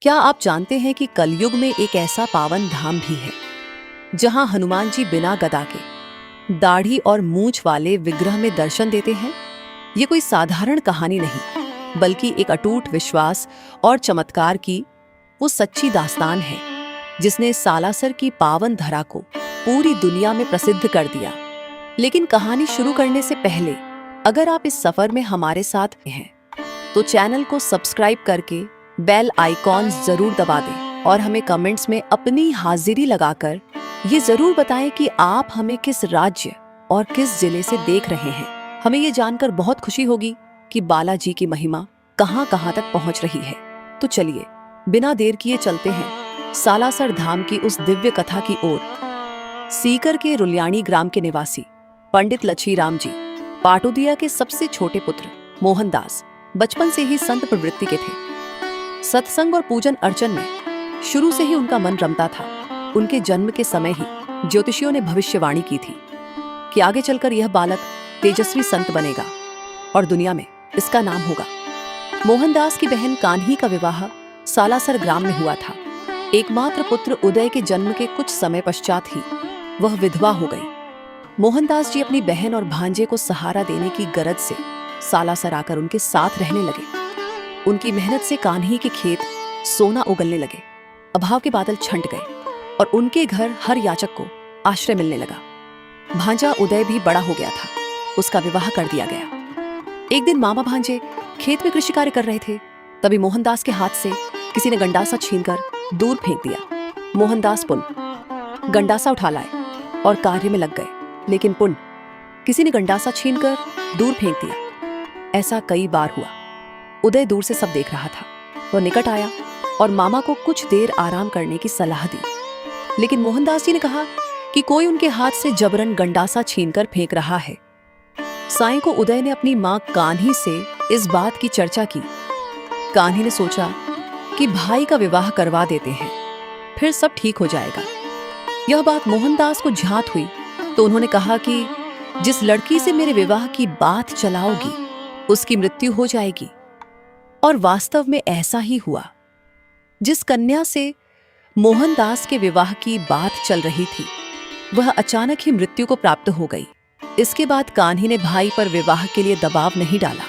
क्या आप जानते हैं कि कलयुग में एक ऐसा पावन धाम भी है जहां हनुमान जी बिना गदा के दाढ़ी और मूंछ वाले विग्रह में दर्शन देते हैं? ये कोई साधारण कहानी नहीं, बल्कि एक अटूट विश्वास और चमत्कार की वो सच्ची दास्तान है जिसने सालासर की पावन धरा को पूरी दुनिया में प्रसिद्ध कर दिया। लेकिन कहानी शुरू करने से पहले अगर आप इस सफर में हमारे साथ हैं तो चैनल को सब्सक्राइब करके बेल आइकॉन जरूर दबा दें और हमें कमेंट्स में अपनी हाजिरी लगाकर ये जरूर बताएं कि आप हमें किस राज्य और किस जिले से देख रहे हैं। हमें ये जानकर बहुत खुशी होगी कि बालाजी की महिमा कहां कहां तक पहुंच रही है। तो चलिए बिना देर किए चलते हैं सालासर धाम की उस दिव्य कथा की ओर। सीकर के रुल्याणी ग्राम के निवासी पंडित लच्छीराम जी पाटोदिया के सबसे छोटे पुत्र मोहनदास बचपन से ही संत प्रवृत्ति के थे। सत्संग और पूजन अर्चन में शुरू से ही उनका मन रमता था। उनके जन्म के समय ही ज्योतिषियों ने भविष्यवाणी की थी कि आगे चलकर यह बालक तेजस्वी संत बनेगा और दुनिया में इसका नाम होगा। मोहनदास की बहन कान्ही का विवाह सालासर ग्राम में हुआ था। एकमात्र पुत्र उदय के जन्म के कुछ समय पश्चात ही वह विधवा हो गई। मोहनदास जी अपनी बहन और भांजे को सहारा देने की गरज से सालासर आकर उनके साथ रहने लगे। उनकी मेहनत से कान्ही के खेत सोना उगलने लगे। अभाव के बादल छंट गए और उनके घर हर याचक को आश्रय मिलने लगा। भांजा उदय भी बड़ा हो गया था, उसका विवाह कर दिया गया। एक दिन मामा भांजे खेत में कृषि कार्य कर रहे थे, तभी मोहनदास के हाथ से किसी ने गंडासा छीनकर दूर फेंक दिया। मोहनदास पुन गंडासा उठा लाए और कार्य में लग गए, लेकिन पुन किसी ने गंडासा छीनकर दूर फेंक दिया। ऐसा कई बार हुआ। उदय दूर से सब देख रहा था। वह निकट आया और मामा को कुछ देर आराम करने की सलाह दी, लेकिन मोहनदास जी ने कहा कि कोई उनके हाथ से जबरन गंडासा छीनकर फेंक रहा है। साईं को उदय ने अपनी मां कान्ही से इस बात की चर्चा की। कान्ही ने सोचा कि भाई का विवाह करवा देते हैं, फिर सब ठीक हो जाएगा। यह बात मोहनदास को झात हुई तो उन्होंने कहा कि जिस लड़की से मेरे विवाह की बात चलाओगी उसकी मृत्यु हो जाएगी। और वास्तव में ऐसा ही हुआ। जिस कन्या से मोहनदास के विवाह की बात चल रही थी वह अचानक ही मृत्यु को प्राप्त हो गई। इसके बाद कान्ही ने भाई पर विवाह के लिए दबाव नहीं डाला।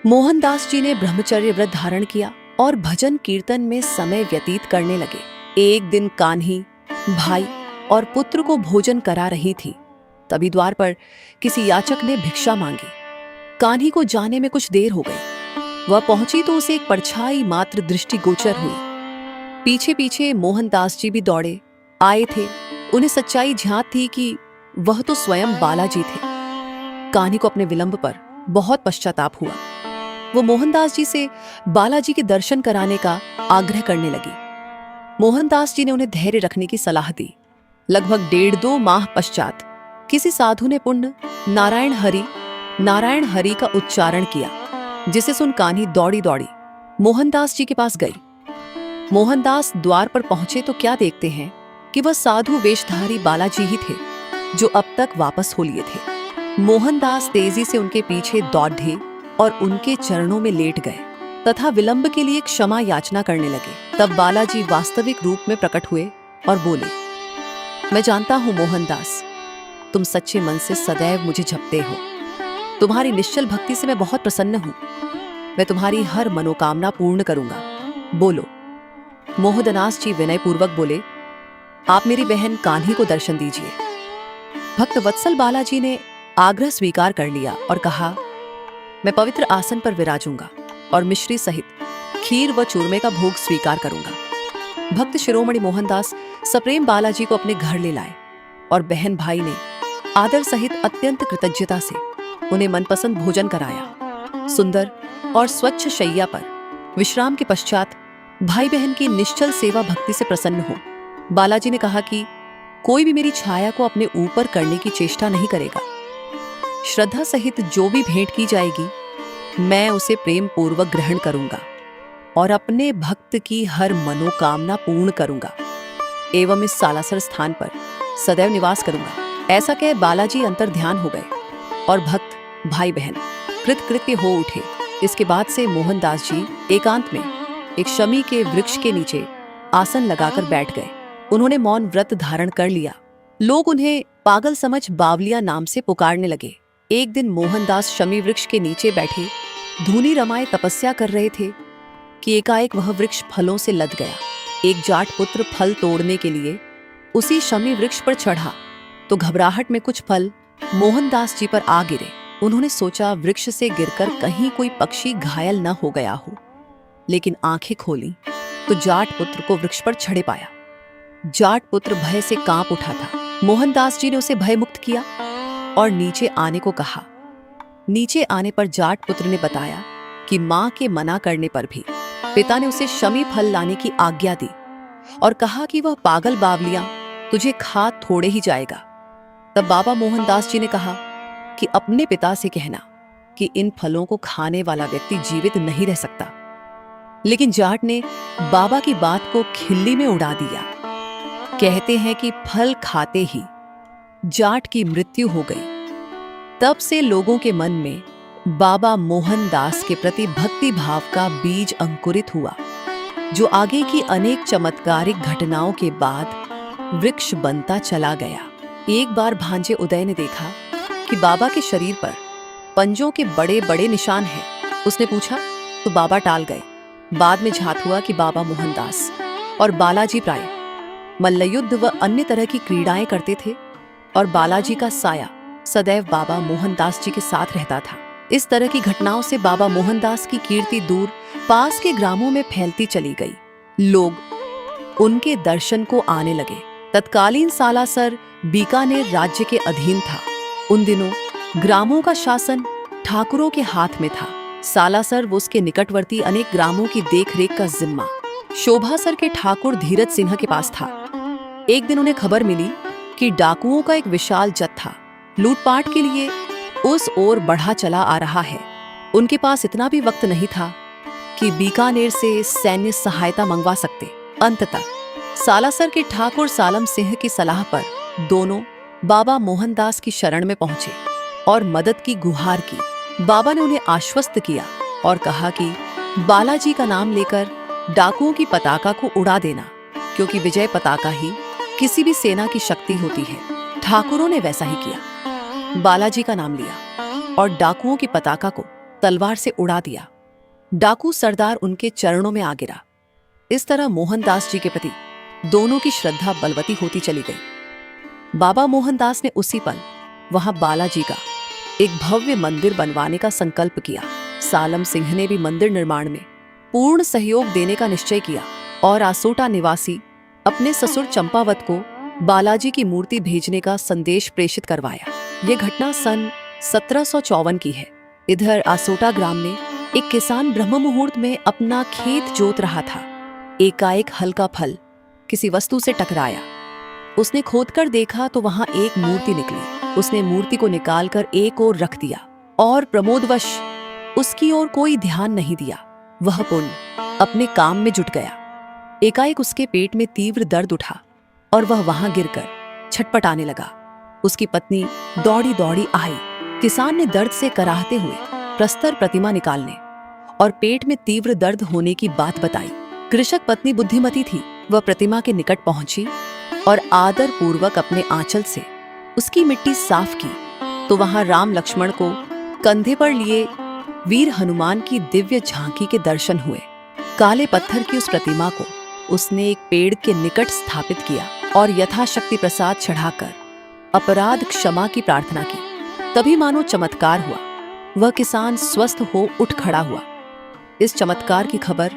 मोहनदास जी ने ब्रह्मचर्य व्रत धारण किया और भजन कीर्तन में समय व्यतीत करने लगे। एक दिन कान्ही भाई और पुत्र को भोजन करा रही थी, तभी द्वार पर किसी याचक ने भिक्षा मांगी। कान्ही को जाने में कुछ देर हो गई। वह पहुंची तो उसे एक परछाई मात्र दृष्टि गोचर हुई। पीछे पीछे मोहनदास जी भी दौड़े आए थे। उन्हें सच्चाई झांत थी कि वह तो स्वयं बालाजी थे। कान्ही को अपने विलंब पर बहुत पश्चाताप हुआ। वो मोहनदास जी से बालाजी के दर्शन कराने का आग्रह करने लगी। मोहनदास जी ने उन्हें धैर्य रखने की सलाह दी। लगभग 1.5-2 माह पश्चात किसी साधु ने पुण्य नारायण हरि का उच्चारण किया, जिसे सुन कान्ही दौड़ी दौड़ी मोहनदास जी के पास गई। मोहनदास द्वार पर पहुंचे तो क्या देखते हैं कि वह साधु वेशधारी बालाजी ही थे जो अब तक वापस हो लिए थे। मोहनदास तेजी से उनके पीछे दौड़े और उनके चरणों में लेट गए तथा विलंब के लिए क्षमा याचना करने लगे। तब बालाजी वास्तविक रूप में प्रकट हुए और बोले, मैं जानता हूं मोहनदास, तुम सच्चे मन से सदैव मुझे जपते हो। तुम्हारी निश्चल भक्ति से मैं बहुत प्रसन्न हूं। मैं तुम्हारी हर मनोकामना पूर्ण करूंगा। बोलो। मोहनदास जी विनय पूर्वक बोले, आप मेरी बहन कान्ही को दर्शन दीजिए। भक्त वत्सल बालाजी ने आग्रह स्वीकार कर लिया और कहा, मैं पवित्र आसन पर विराजूंगा और मिश्री सहित खीर व चूरमे का भोग स्वीकार करूंगा। भक्त शिरोमणि मोहनदास सप्रेम बालाजी को अपने घर ले लाए और बहन भाई ने आदर सहित अत्यंत कृतज्ञता से उन्हें मनपसंद भोजन कराया। सुंदर और स्वच्छ शैया पर विश्राम के पश्चात भाई बहन की निश्चल सेवा भक्ति से प्रसन्न हो बालाजी ने कहा कि कोई भी मेरी छाया को अपने ऊपर करने की चेष्टा नहीं करेगा। श्रद्धा सहित जो भी भेंट की जाएगी मैं उसे प्रेम पूर्वक ग्रहण करूंगा और अपने भक्त की हर मनोकामना पूर्ण करूंगा एवं इस सालासर स्थान पर सदैव निवास करूंगा। ऐसा कह बालाजी अंतर ध्यान हो गए और भक्त भाई बहन कृतकृत्य हो उठे। इसके बाद से मोहनदास जी एकांत में एक शमी के वृक्ष के नीचे आसन लगाकर बैठ गए। उन्होंने मौन व्रत धारण कर लिया। लोग उन्हें पागल समझ बावलिया नाम से पुकारने लगे। एक दिन मोहनदास शमी वृक्ष के नीचे बैठे धूनी रमाए तपस्या कर रहे थे कि एकाएक वह वृक्ष फलों से लद गया। एक जाट पुत्र फल तोड़ने के लिए उसी शमी वृक्ष पर चढ़ा तो घबराहट में कुछ फल मोहनदास जी पर आ गिरे। उन्होंने सोचा वृक्ष से गिरकर कहीं कोई पक्षी घायल न हो गया हो, लेकिन आंखें खोली तो जाट पुत्र को वृक्ष पर चढ़े पाया। जाट पुत्र भय से कांप उठा था। मोहनदास जी ने उसे भय मुक्त किया और नीचे आने को कहा। नीचे आने पर जाट पुत्र ने बताया कि मां के मना करने पर भी पिता ने उसे शमी फल लाने की आज्ञा दी और कहा कि वह पागल बावलिया तुझे खा थोड़े ही जाएगा। तब बाबा मोहनदास जी ने कहा कि अपने पिता से कहना कि इन फलों को खाने वाला व्यक्ति जीवित नहीं रह सकता। लेकिन जाट ने बाबा की बात को खिल्ली में उड़ा दिया। कहते हैं कि फल खाते ही जाट की मृत्यु हो गई। तब से लोगों के मन में बाबा मोहनदास के प्रति भक्ति भाव का बीज अंकुरित हुआ, जो आगे की अनेक चमत्कारिक घटनाओं के बाद वृक्ष बनता चला गया। एक बार भांजे उदय ने देखा कि बाबा के शरीर पर पंजों के बड़े बड़े निशान हैं। उसने पूछा तो बाबा टाल गए। बाद में झात हुआ कि बाबा मोहनदास और बालाजी प्राय मल्लयुद्ध व अन्य तरह की क्रीड़ाएं करते थे और बालाजी का साया सदैव बाबा मोहनदास जी के साथ रहता था। इस तरह की घटनाओं से बाबा मोहनदास की कीर्ति दूर पास के ग्रामों में फैलती चली गई। लोग उनके दर्शन को आने लगे। तत्कालीन सालासर बीकानेर राज्य के अधीन था। उन दिनों ग्रामों का शासन ठाकुरों के हाथ में था। सालासर व उसके निकटवर्ती अनेक ग्रामों की देखरेख का जिम्मा शोभासर के ठाकुर धीरज सिन्हा के पास था। एक दिन उन्हें खबर मिली कि डाकुओं का एक विशाल जत्था लूटपाट के लिए उस ओर बढ़ा चला आ रहा है। उनके पास इतना भी वक्त नहीं था कि बीकानेर से सैन्य सहायता मंगवा सकते। अंततः सालासर के ठाकुर सालम सिंह की सलाह पर दोनों बाबा मोहनदास की शरण में पहुंचे और मदद की गुहार की। बाबा ने उन्हें आश्वस्त किया और कहा कि बालाजी का नाम लेकर डाकुओं की पताका को उड़ा देना, क्योंकि विजय पताका ही किसी भी सेना की शक्ति होती है। ठाकुरों ने वैसा ही किया। बालाजी का नाम लिया और डाकुओं की पताका को तलवार से उड़ा दिया। डाकू सरदार उनके चरणों में आ गिरा। इस तरह मोहनदास जी के प्रति दोनों की श्रद्धा बलवती होती चली गई। बाबा मोहनदास ने उसी पल वहां बालाजी का एक भव्य मंदिर बनवाने का संकल्प किया। सालम सिंह ने भी मंदिर निर्माण में पूर्ण सहयोग देने का निश्चय किया और आसोटा निवासी अपने ससुर चंपावत को बालाजी की मूर्ति भेजने का संदेश प्रेषित करवाया। यह घटना सन 1754 की है। इधर आसोटा ग्राम में एक किसान ब्रह्म मुहूर्त में अपना खेत जोत रहा था। एकाएक हल्का फल किसी वस्तु से टकराया। उसने खोदकर देखा तो वहां एक मूर्ति निकली। उसने मूर्ति को निकालकर एक ओर रख दिया और प्रमोदवश उसकी ओर कोई ध्यान नहीं दिया। वह पुण्य अपने काम में जुट गया। एकाएक उसके पेट में तीव्र दर्द उठा और वह वहां गिरकर छटपटाने लगा। उसकी पत्नी दौड़ी दौड़ी आई। किसान ने दर्द से कराहते हुए प्रस्तर प्रतिमा निकालने और पेट में तीव्र दर्द होने की बात बताई। कृषक पत्नी बुद्धिमती थी। वह प्रतिमा के निकट पहुंची और आदर पूर्वक अपने आंचल से उसकी मिट्टी साफ की तो वहां राम लक्ष्मण को कंधे पर लिए वीर हनुमान की दिव्य झांकी के दर्शन हुए। काले पत्थर की उस प्रतिमा को उसने एक पेड़ के निकट स्थापित किया और यथाशक्ति प्रसाद चढ़ाकर अपराध क्षमा की प्रार्थना की। तभी मानो चमत्कार हुआ। वह किसान स्वस्थ हो उठ खड़ा हुआ। इस चमत्कार की खबर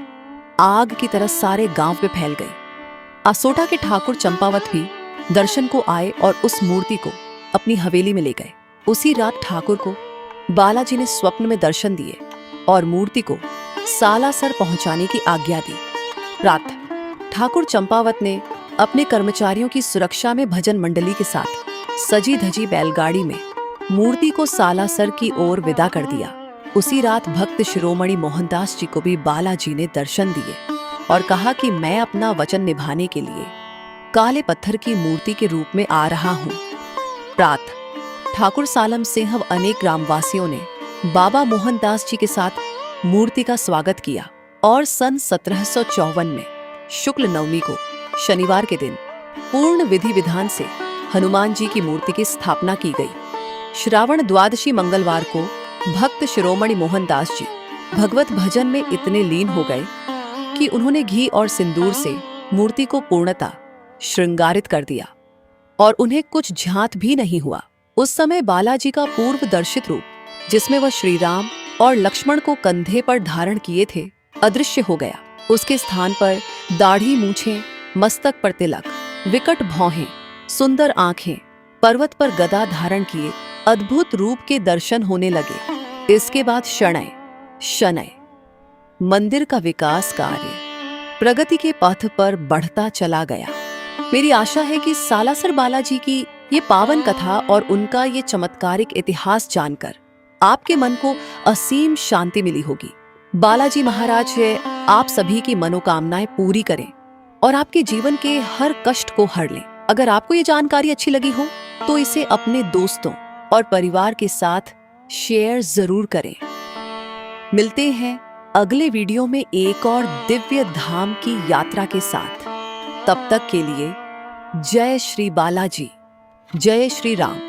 आग की तरह सारे गांव में फैल गई। आसोटा के ठाकुर चंपावत भी दर्शन को आए और उस मूर्ति को अपनी हवेली में ले गए। उसी रात ठाकुर को बालाजी ने स्वप्न में दर्शन दिए और मूर्ति को सालासर पहुंचाने की आज्ञा दी। प्रातः ठाकुर चंपावत ने अपने कर्मचारियों की सुरक्षा में भजन मंडली के साथ सजी धजी बैलगाड़ी में मूर्ति को सालासर की ओर विदा कर दिया। उसी रात भक्त शिरोमणि मोहनदास जी को भी बालाजी ने दर्शन दिए और कहा कि मैं अपना वचन निभाने के लिए काले पत्थर की मूर्ति के रूप में आ रहा हूं। प्रातः ठाकुर सालम सिंह अनेक ग्रामवासियों ने बाबा मोहनदास जी के साथ मूर्ति का स्वागत किया और सन 1754 में शुक्ल नवमी को शनिवार के दिन पूर्ण विधि विधान से हनुमान जी की मूर्ति की स्थापना की गई। श्रावण द्वादशी मंगलवार को भक्त शिरोमणि मोहनदास जी भगवत भजन में इतने लीन हो गए कि उन्होंने घी और सिंदूर से मूर्ति को पूर्णतः श्रृंगारित कर दिया और उन्हें कुछ झांत भी नहीं हुआ। उस समय बालाजी का पूर्व दर्शित रूप, जिसमें वह श्री राम और लक्ष्मण को कंधे पर धारण किए थे, अदृश्य हो गया। उसके स्थान पर दाढ़ी, मूछें, मस्तक पर तिलक, विकट भौहें, सुंदर आंखें, पर्वत पर गदा धारण किए अद्भुत रूप के दर्शन होने लगे। इसके बाद शनय शनय मंदिर का विकास कार्य प्रगति के पथ पर बढ़ता चला गया। मेरी आशा है कि सालासर बालाजी की ये पावन कथा और उनका ये चमत्कारिक इतिहास जानकर आपके मन को असीम शांति मिली होगी। बालाजी महाराज आप सभी की मनोकामनाएं पूरी करें और आपके जीवन के हर कष्ट को हर लें। अगर आपको ये जानकारी अच्छी लगी हो तो इसे अपने दोस्तों और परिवार के साथ शेयर जरूर करें। मिलते हैं अगले वीडियो में एक और दिव्य धाम की यात्रा के साथ। तब तक के लिए जय श्री बालाजी, जय श्री राम।